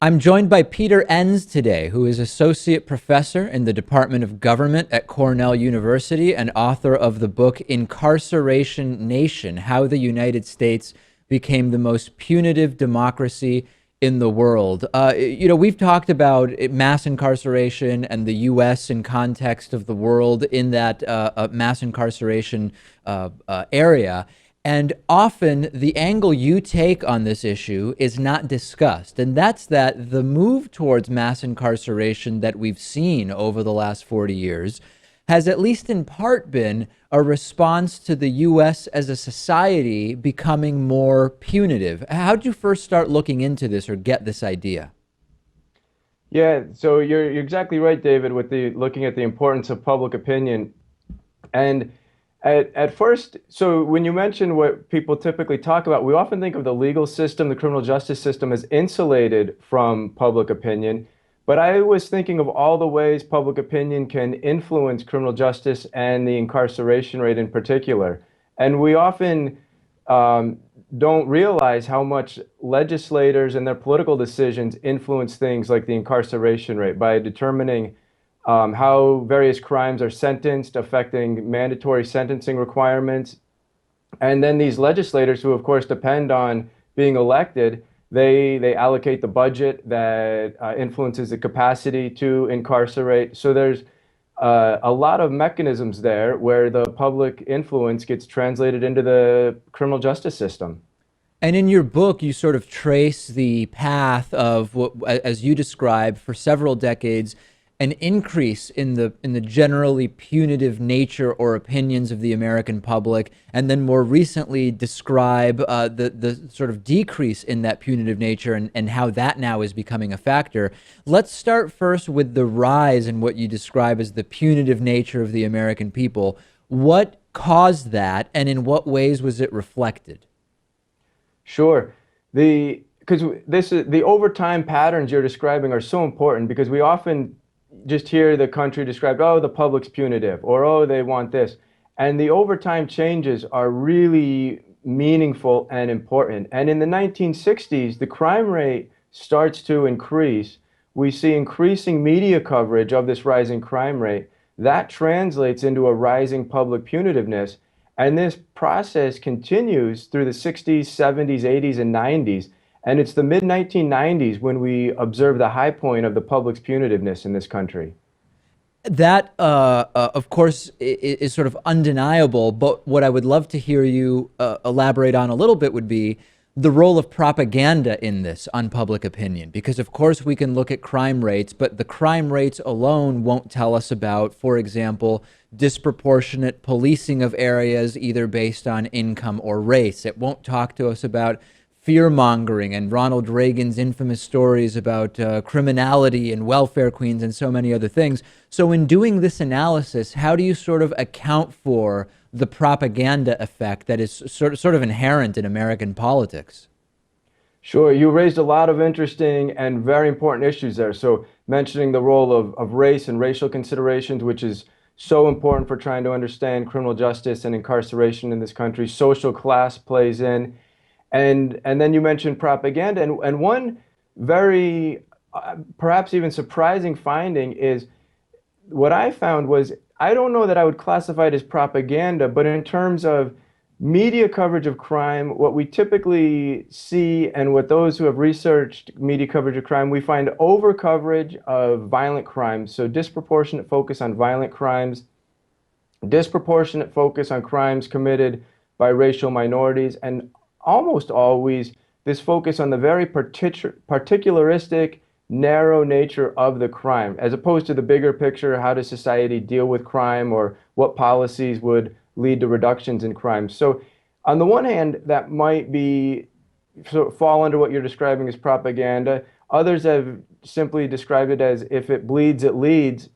I'm joined by Peter Enns today, who is Associate Professor in the Department of Government at Cornell University and author of the book Incarceration Nation: How the United States Became the Most Punitive Democracy in the World. We've talked about mass incarceration and the U.S. in context of the world in that mass incarceration area. And often the angle you take on this issue is not discussed. And that's that the move towards mass incarceration that we've seen over the last 40 years has at least in part been a response to the U.S. as a society becoming more punitive. How did you first start looking into this or get this idea? Yeah, so you're exactly right, David, with the looking at the importance of public opinion. And at first, so when you mention what people typically talk about, we often think of the legal system, the criminal justice system, as insulated from public opinion. But I was thinking of all the ways public opinion can influence criminal justice and the incarceration rate in particular. And we often don't realize how much legislators and their political decisions influence things like the incarceration rate by determining how various crimes are sentenced, affecting mandatory sentencing requirements. And then these legislators, who of course depend on being elected, they allocate the budget that influences the capacity to incarcerate. So there's a lot of mechanisms there where the public influence gets translated into the criminal justice system. And in your book, you sort of trace the path of what, as you describe, for several decades, an increase in the generally punitive nature or opinions of the American public, and then more recently describe the sort of decrease in that punitive nature and how that now is becoming a factor. Let's start first with the rise in what you describe as the punitive nature of the American people. What caused that, and in what ways was it reflected? Sure. Because the overtime patterns you're describing are so important because we often just hear the country described, oh, the public's punitive, or oh, they want this. And the overtime changes are really meaningful and important. And in the 1960s, the crime rate starts to increase. We see increasing media coverage of this rising crime rate. That translates into a rising public punitiveness. And this process continues through the 60s, 70s, 80s, and 90s. And it's the mid-1990s when we observe the high point of the public's punitiveness in this country. That, of course, is sort of undeniable, but what I would love to hear you elaborate on a little bit would be the role of propaganda in this on public opinion. Because, of course, we can look at crime rates, but the crime rates alone won't tell us about, for example, disproportionate policing of areas either based on income or race. It won't talk to us about fear-mongering and Ronald Reagan's infamous stories about criminality and welfare queens and so many other things. So in doing this analysis, how do you sort of account for the propaganda effect that is sort of inherent in American politics? Sure, you raised a lot of interesting and very important issues there. So mentioning the role of race and racial considerations, which is so important for trying to understand criminal justice and incarceration in this country. Social class plays in. And then you mentioned propaganda, and one very perhaps even surprising finding is what I found was I don't know that I would classify it as propaganda, but in terms of media coverage of crime, what we typically see and what those who have researched media coverage of crime, we find over coverage of violent crimes, so disproportionate focus on violent crimes, disproportionate focus on crimes committed by racial minorities, and almost always this focus on the very particularistic, narrow nature of the crime, as opposed to the bigger picture, how does society deal with crime or what policies would lead to reductions in crime. So on the one hand, that might be fall under what you're describing as propaganda. Others have simply described it as if it bleeds, it leads.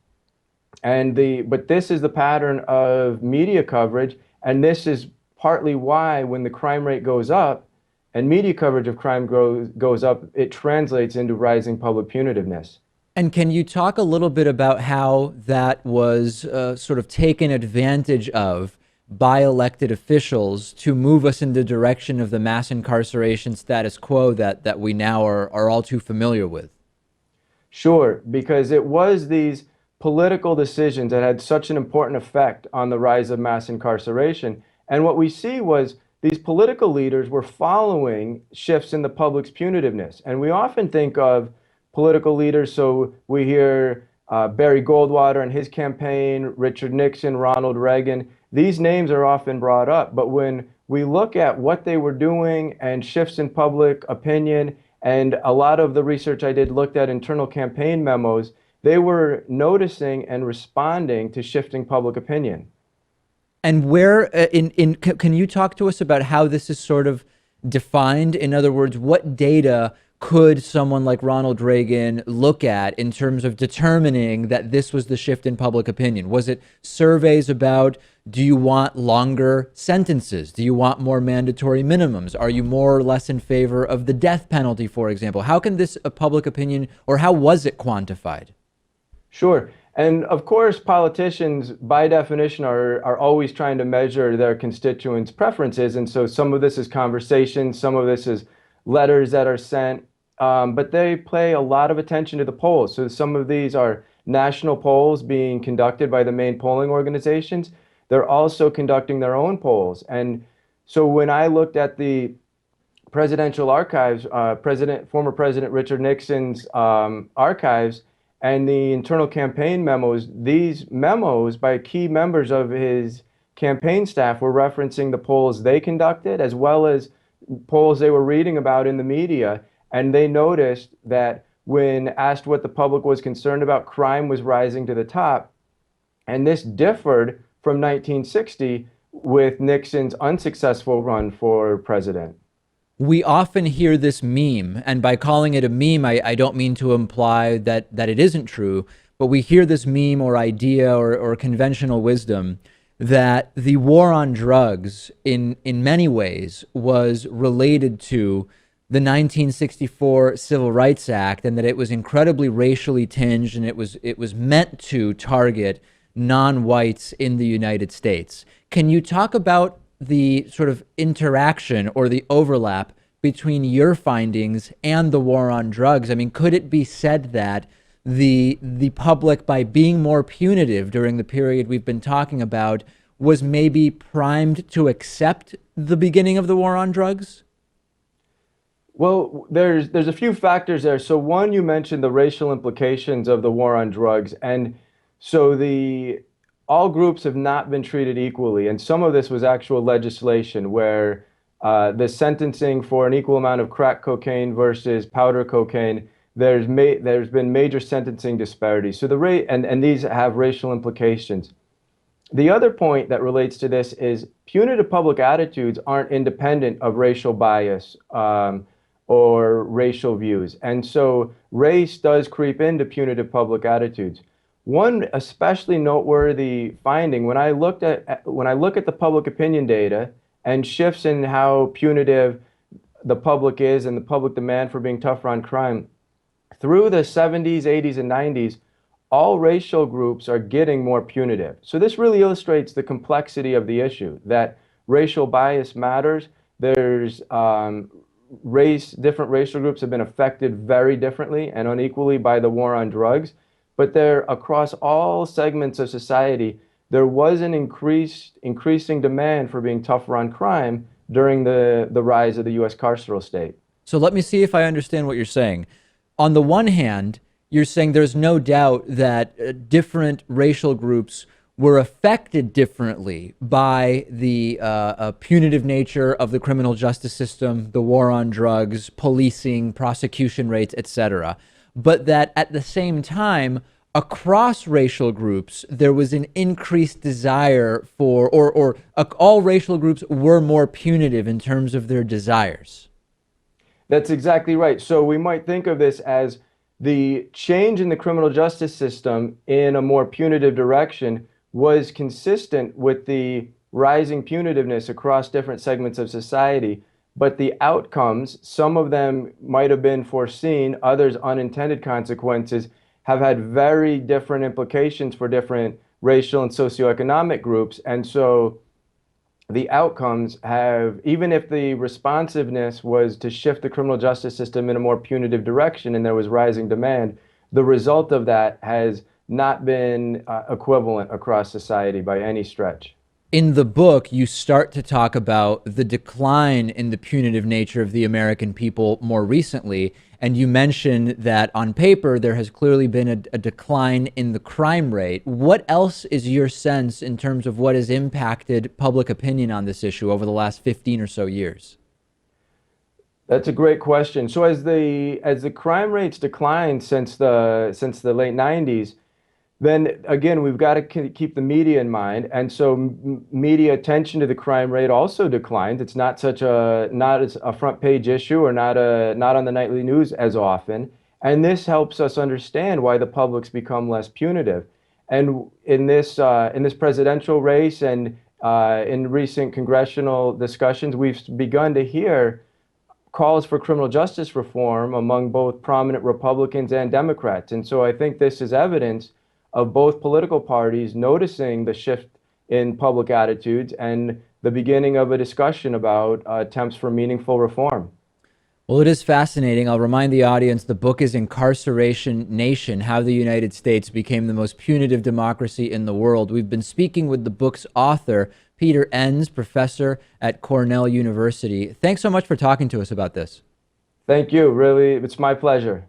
But this is the pattern of media coverage, and this is partly why when the crime rate goes up and media coverage of crime goes up, it translates into rising public punitiveness. And can you talk a little bit about how that was sort of taken advantage of by elected officials to move us in the direction of the mass incarceration status quo that we now are all too familiar with? Sure, because it was these political decisions that had such an important effect on the rise of mass incarceration. And what we see was these political leaders were following shifts in the public's punitiveness. And we often think of political leaders, so we hear Barry Goldwater and his campaign, Richard Nixon, Ronald Reagan. These names are often brought up, but when we look at what they were doing and shifts in public opinion, and a lot of the research I did looked at internal campaign memos, they were noticing and responding to shifting public opinion. And where can you talk to us about how this is sort of defined? In other words, what data could someone like Ronald Reagan look at in terms of determining that this was the shift in public opinion? Was it surveys about, do you want longer sentences? Do you want more mandatory minimums? Are you more or less in favor of the death penalty, for example? How can this public opinion, or how was it quantified? Sure. And of course, politicians, by definition, are always trying to measure their constituents' preferences. And so some of this is conversation, some of this is letters that are sent, but they pay a lot of attention to the polls. So some of these are national polls being conducted by the main polling organizations. They're also conducting their own polls. And so when I looked at the presidential archives, former President Richard Nixon's archives, and the internal campaign memos, these memos by key members of his campaign staff were referencing the polls they conducted as well as polls they were reading about in the media. And they noticed that when asked what the public was concerned about, crime was rising to the top. And this differed from 1960 with Nixon's unsuccessful run for president. We often hear this meme, and by calling it a meme, I don't mean to imply that it isn't true, but we hear this meme or idea or conventional wisdom that the war on drugs in many ways was related to the 1964 Civil Rights Act, and that it was incredibly racially tinged, and it was meant to target non-whites in the United States. Can you talk about the sort of interaction or the overlap between your findings and the war on drugs? I mean, could it be said that the public, by being more punitive during the period we've been talking about, was maybe primed to accept the beginning of the war on drugs? Well, there's a few factors there. So one, you mentioned the racial implications of the war on drugs, and so the all groups have not been treated equally, and some of this was actual legislation where the sentencing for an equal amount of crack cocaine versus powder cocaine, there's been major sentencing disparities. So the rate and these have racial implications. The other point that relates to this is punitive public attitudes aren't independent of racial bias or racial views, and so race does creep into punitive public attitudes. One especially noteworthy finding, when I look at the public opinion data and shifts in how punitive the public is and the public demand for being tougher on crime, through the 70s, 80s, and 90s, all racial groups are getting more punitive. So this really illustrates the complexity of the issue, that racial bias matters. There's different racial groups have been affected very differently and unequally by the war on drugs. But there, across all segments of society, there was an increasing demand for being tougher on crime during the rise of the U.S. carceral state. So let me see if I understand what you're saying. On the one hand, you're saying there's no doubt that different racial groups were affected differently by the punitive nature of the criminal justice system, the war on drugs, policing, prosecution rates, etc. But that at the same time, across racial groups, there was an increased desire for, or all racial groups were more punitive in terms of their desires. That's exactly right. So we might think of this as the change in the criminal justice system in a more punitive direction was consistent with the rising punitiveness across different segments of society. But the outcomes, some of them might have been foreseen, others unintended consequences, have had very different implications for different racial and socioeconomic groups. And so the outcomes have, even if the responsiveness was to shift the criminal justice system in a more punitive direction and there was rising demand, the result of that has not been equivalent across society by any stretch. In the book, you start to talk about the decline in the punitive nature of the American people more recently. And you mention that on paper, there has clearly been a decline in the crime rate. What else is your sense in terms of what has impacted public opinion on this issue over the last 15 or so years? That's a great question. So as the crime rates declined since the late 90s, then again, we've got to keep the media in mind. And so media attention to the crime rate also declined. It's not as a front page issue or not on the nightly news as often. And this helps us understand why the public's become less punitive. And in this presidential race and in recent congressional discussions, we've begun to hear calls for criminal justice reform among both prominent Republicans and Democrats. And so I think this is evidence of both political parties noticing the shift in public attitudes and the beginning of a discussion about attempts for meaningful reform. Well, it is fascinating. I'll remind the audience the book is Incarceration Nation, How the United States Became the Most Punitive Democracy in the World. We've been speaking with the book's author, Peter Enns, professor at Cornell University. Thanks so much for talking to us about this. Thank you. Really, it's my pleasure.